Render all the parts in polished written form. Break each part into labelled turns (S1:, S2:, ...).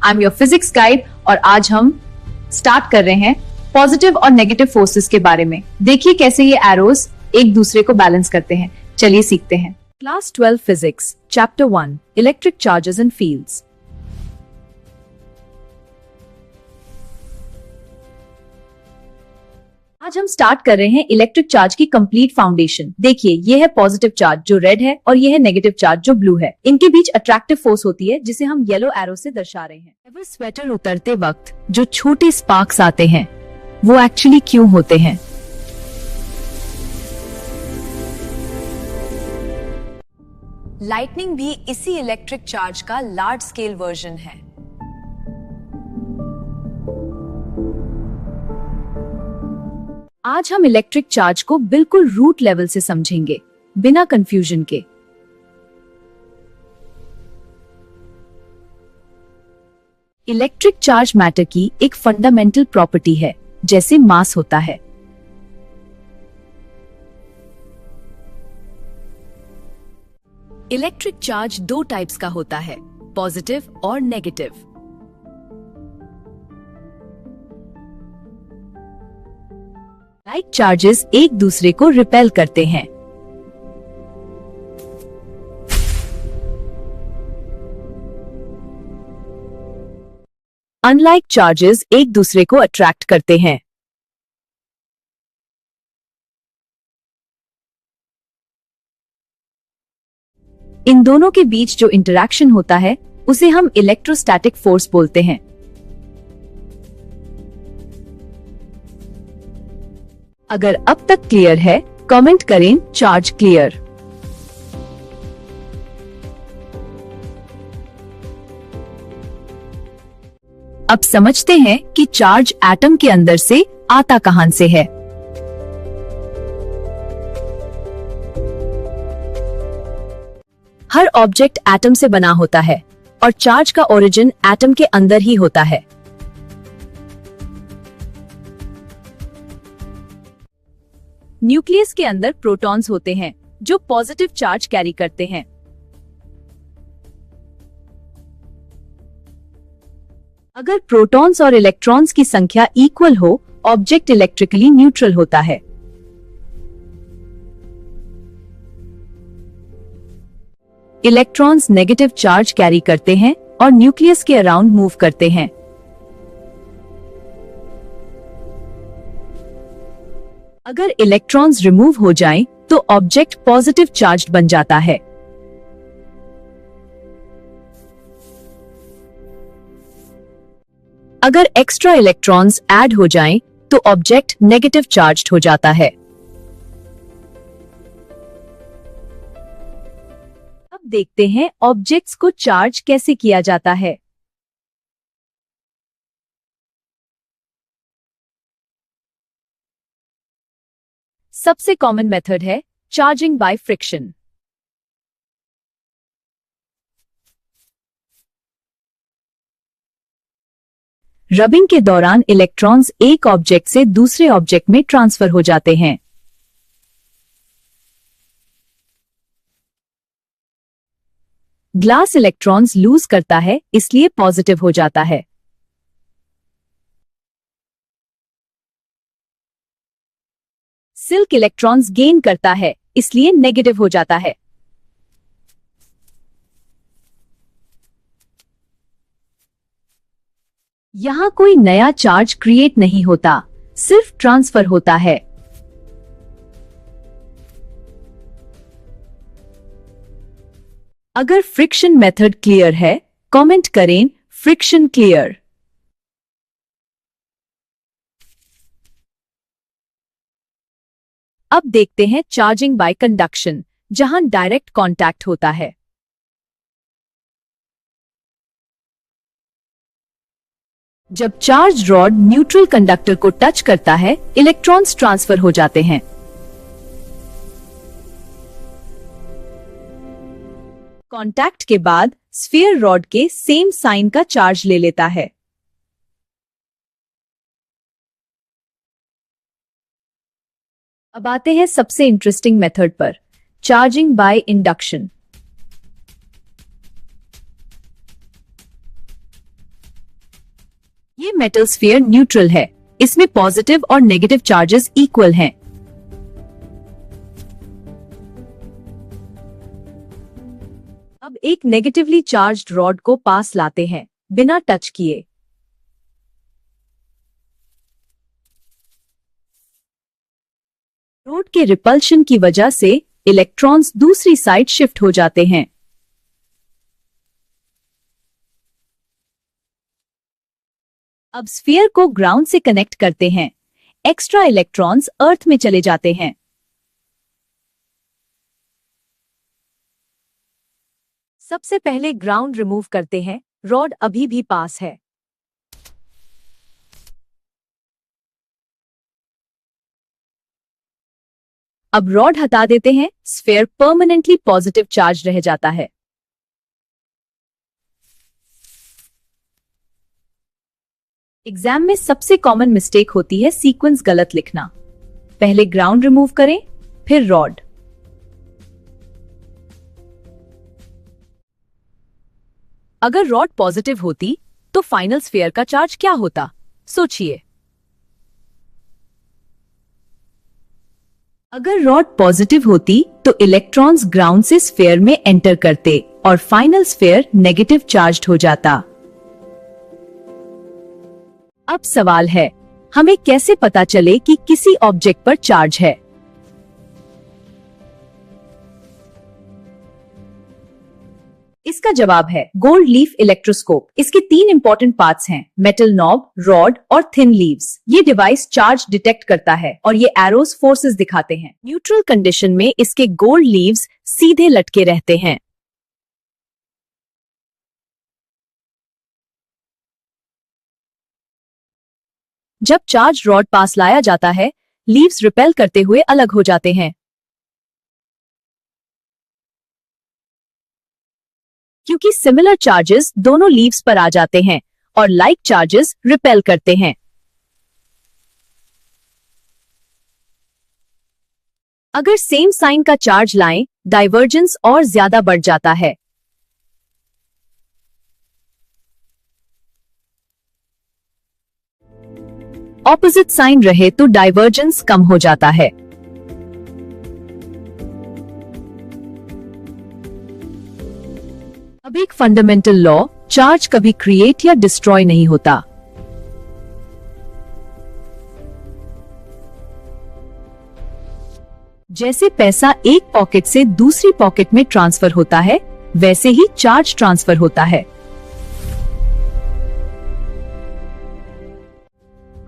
S1: I am your physics guide और आज हम स्टार्ट कर रहे हैं पॉजिटिव और नेगेटिव फोर्सेस के बारे में। देखिए कैसे ये एरोस एक दूसरे को बैलेंस करते हैं। चलिए सीखते हैं। Class 12 physics chapter 1 electric charges and fields. आज हम स्टार्ट कर रहे हैं इलेक्ट्रिक चार्ज की कंप्लीट फाउंडेशन। देखिए ये है पॉजिटिव चार्ज जो रेड है और ये है नेगेटिव चार्ज जो ब्लू है। इनके बीच अट्रैक्टिव फोर्स होती है जिसे हम येलो एरो से दर्शा रहे हैं। एवर स्वेटर उतरते वक्त जो छोटे स्पार्क्स आते हैं वो एक्चुअली क्यों होते हैं?
S2: लाइटनिंग भी इसी इलेक्ट्रिक चार्ज का लार्ज स्केल वर्जन है।
S1: आज हम इलेक्ट्रिक चार्ज को बिल्कुल रूट लेवल से समझेंगे, बिना कंफ्यूजन के। इलेक्ट्रिक चार्ज मैटर की एक फंडामेंटल प्रॉपर्टी है, जैसे मास होता है। इलेक्ट्रिक चार्ज दो टाइप्स का होता है, पॉजिटिव और नेगेटिव। लाइक चार्जेस एक दूसरे को रिपेल करते हैं। अनलाइक चार्जेस एक दूसरे को अट्रैक्ट करते हैं। इन दोनों के बीच जो इंटरैक्शन होता है उसे हम इलेक्ट्रोस्टैटिक फोर्स बोलते हैं। अगर अब तक क्लियर है, कमेंट करें चार्ज क्लियर। अब समझते हैं कि चार्ज एटम के अंदर से आता कहां से है। हर ऑब्जेक्ट एटम से बना होता है और चार्ज का ओरिजिन एटम के अंदर ही होता है। न्यूक्लियस के अंदर प्रोटॉन्स होते हैं जो पॉजिटिव चार्ज कैरी करते हैं। अगर प्रोटॉन्स और इलेक्ट्रॉन्स की संख्या इक्वल हो, ऑब्जेक्ट इलेक्ट्रिकली न्यूट्रल होता है। इलेक्ट्रॉन्स नेगेटिव चार्ज कैरी करते हैं और न्यूक्लियस के अराउंड मूव करते हैं। अगर इलेक्ट्रॉन्स रिमूव हो जाएं, तो ऑब्जेक्ट पॉजिटिव चार्ज्ड बन जाता है। अगर एक्स्ट्रा इलेक्ट्रॉन्स ऐड हो जाएं, तो ऑब्जेक्ट नेगेटिव चार्ज्ड हो जाता है। अब देखते हैं ऑब्जेक्ट्स को चार्ज कैसे किया जाता है। सबसे कॉमन मेथड है चार्जिंग बाय फ्रिक्शन। रबिंग के दौरान इलेक्ट्रॉन्स एक ऑब्जेक्ट से दूसरे ऑब्जेक्ट में ट्रांसफर हो जाते हैं। ग्लास इलेक्ट्रॉन्स लूज करता है, इसलिए पॉजिटिव हो जाता है। सिल्क इलेक्ट्रॉन्स गेन करता है, इसलिए नेगेटिव हो जाता है। यहां कोई नया चार्ज क्रिएट नहीं होता, सिर्फ ट्रांसफर होता है। अगर फ्रिक्शन मेथड क्लियर है, कमेंट करें फ्रिक्शन क्लियर। अब देखते हैं चार्जिंग बाय कंडक्शन, जहां डायरेक्ट कांटेक्ट होता है। जब चार्ज रॉड न्यूट्रल कंडक्टर को टच करता है, इलेक्ट्रॉन्स ट्रांसफर हो जाते हैं। कांटेक्ट के बाद स्फीयर रॉड के सेम साइन का चार्ज ले लेता है। अब आते हैं सबसे इंटरेस्टिंग मेथड पर, चार्जिंग बाय इंडक्शन। ये मेटल स्फीयर न्यूट्रल है, इसमें पॉजिटिव और नेगेटिव चार्जेस इक्वल हैं। अब एक नेगेटिवली चार्ज्ड रॉड को पास लाते हैं बिना टच किए। रॉड के रिपल्शन की वजह से इलेक्ट्रॉन्स दूसरी साइड शिफ्ट हो जाते हैं। अब स्फीयर को ग्राउंड से कनेक्ट करते हैं। एक्स्ट्रा इलेक्ट्रॉन्स अर्थ में चले जाते हैं। सबसे पहले ग्राउंड रिमूव करते हैं। रॉड अभी भी पास है। अब रॉड हटा देते हैं। स्फीयर परमानेंटली पॉजिटिव चार्ज रह जाता है। एग्जाम में सबसे कॉमन मिस्टेक होती है सीक्वेंस गलत लिखना। पहले ग्राउंड रिमूव करें, फिर रॉड। अगर रॉड पॉजिटिव होती तो फाइनल स्फीयर का चार्ज क्या होता, सोचिए। अगर रॉड पॉजिटिव होती तो इलेक्ट्रॉन्स ग्राउंड से स्फीयर में एंटर करते और फाइनल स्फीयर नेगेटिव चार्ज्ड हो जाता। अब सवाल है, हमें कैसे पता चले कि किसी ऑब्जेक्ट पर चार्ज है? इसका जवाब है गोल्ड लीफ इलेक्ट्रोस्कोप। इसके 3 इंपॉर्टेंट पार्ट्स हैं, मेटल नॉब, रॉड और थिन लीव्स। ये डिवाइस चार्ज डिटेक्ट करता है और ये एरोस फोर्सेस दिखाते हैं। न्यूट्रल कंडीशन में इसके गोल्ड लीव्स सीधे लटके रहते हैं। जब चार्ज रॉड पास लाया जाता है, लीव्स रिपेल करते हुए अलग हो जाते हैं। क्योंकि सिमिलर चार्जेस दोनों लीव्स पर आ जाते हैं और लाइक चार्जेस रिपेल करते हैं। अगर सेम साइन का चार्ज लाएं, डाइवर्जेंस और ज्यादा बढ़ जाता है। ऑपोजिट साइन रहे तो डाइवर्जेंस कम हो जाता है। अब एक फंडामेंटल लॉ, चार्ज कभी क्रिएट या डिस्ट्रॉय नहीं होता। जैसे पैसा एक पॉकेट से दूसरी पॉकेट में ट्रांसफर होता है, वैसे ही चार्ज ट्रांसफर होता है।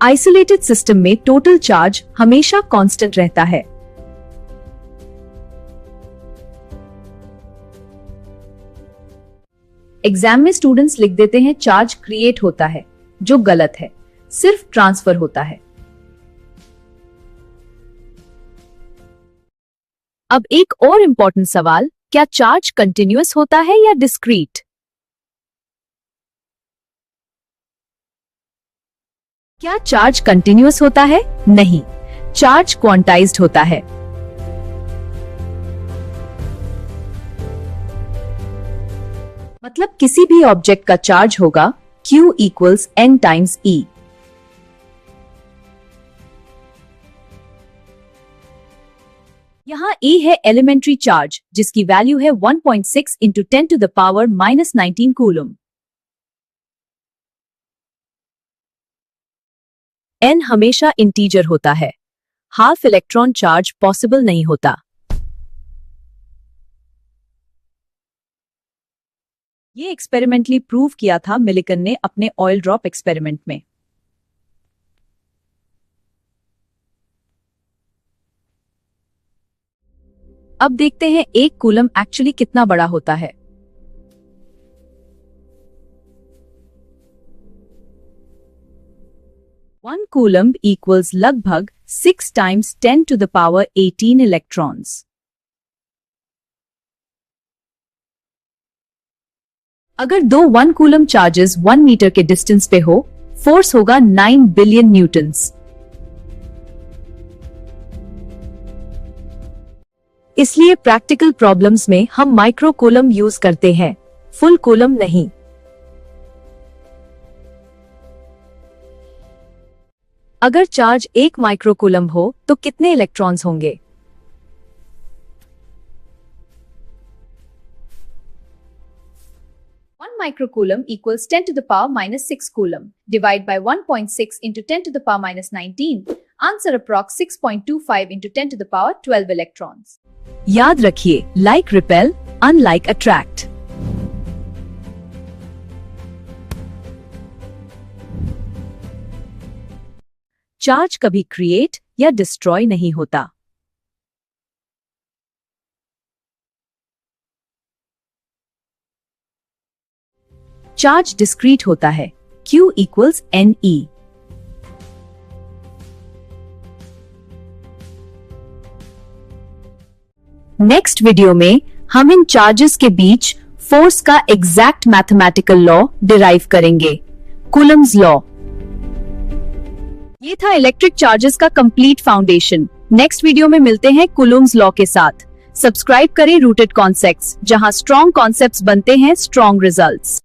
S1: आइसोलेटेड सिस्टम में टोटल चार्ज हमेशा कांस्टेंट रहता है। एग्जाम में स्टूडेंट्स लिख देते हैं चार्ज क्रिएट होता है, जो गलत है, सिर्फ ट्रांसफर होता है। अब एक और इंपॉर्टेंट सवाल, क्या चार्ज कंटिन्यूअस होता है या डिस्क्रीट? क्या चार्ज कंटिन्यूअस होता है? नहीं, चार्ज क्वांटाइज्ड होता है। मतलब किसी भी ऑब्जेक्ट का चार्ज होगा Q equals N times E। यहाँ E है एलिमेंट्री चार्ज, जिसकी वैल्यू है 1.6 into 10 to the power -19 coulomb. N हमेशा इंटीजर होता है। हाफ इलेक्ट्रॉन चार्ज पॉसिबल नहीं होता। ये एक्सपेरिमेंटली प्रूव किया था मिलिकन ने अपने ऑयल ड्रॉप एक्सपेरिमेंट में। अब देखते हैं एक कूलम एक्चुअली कितना बड़ा होता है। वन कूलम इक्वल्स लगभग 6 times 10 to the power 18 electrons. अगर दो 1 कूलम चार्जेस 1 मीटर के डिस्टेंस पे हो, फोर्स होगा 9 बिलियन न्यूटन्स। इसलिए प्रैक्टिकल प्रॉब्लम्स में हम माइक्रो कूलम यूज करते हैं, फुल कूलम नहीं। अगर चार्ज 1 माइक्रोकूलम हो तो कितने इलेक्ट्रॉन्स होंगे? One microcoulomb equals 10 to the power minus 6 coulomb. Divide by 1.6 into 10 to the power minus 19. Answer approx 6.25 into 10 to the power 12 electrons. याद रखिए, like repel, unlike attract. Charge कभी create या destroy नहीं होता। चार्ज डिस्क्रीट होता है। Q equals Ne. Next video में हम इन चार्जेस के बीच फोर्स का एग्जैक्ट मैथमेटिकल लॉ डिराइव करेंगे, कूलम्स लॉ। ये था इलेक्ट्रिक चार्जेस का कंप्लीट फाउंडेशन। नेक्स्ट वीडियो में मिलते हैं कूलम्स लॉ के साथ। सब्सक्राइब करें रूटेड कॉन्सेप्ट्स, जहां स्ट्रॉन्ग कॉन्सेप्ट्स बनते हैं स्ट्रॉन्ग रिजल्ट्स।